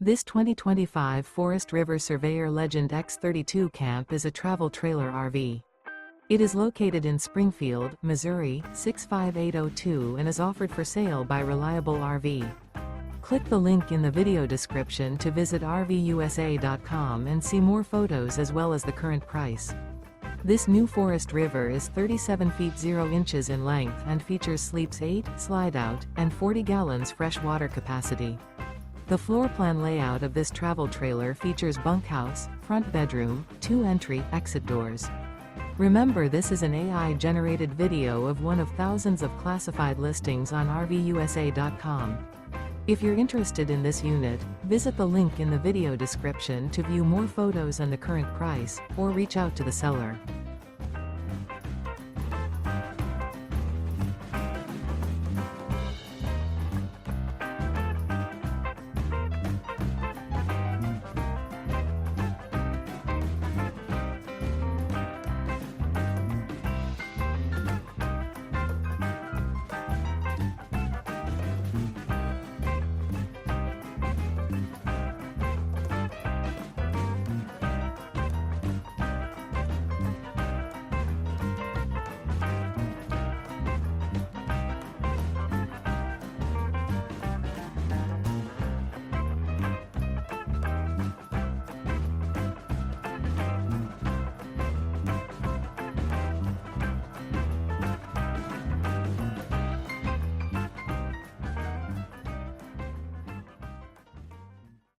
This 2025 Forest River Surveyor Legend X32 camp is a travel trailer RV. It is located in Springfield, Missouri, 65802 and is offered for sale by Reliable RV. Click the link in the video description to visit RVUSA.com and see more photos as well as the current price. This new Forest River is 37 feet 0 inches in length and features sleeps 8, slide-out, and 40 gallons fresh water capacity. The floor plan layout of this travel trailer features bunkhouse, front bedroom, 2 entry/exit doors. Remember, this is an AI-generated video of one of thousands of classified listings on RVUSA.com. If you're interested in this unit, visit the link in the video description to view more photos and the current price, or reach out to the seller.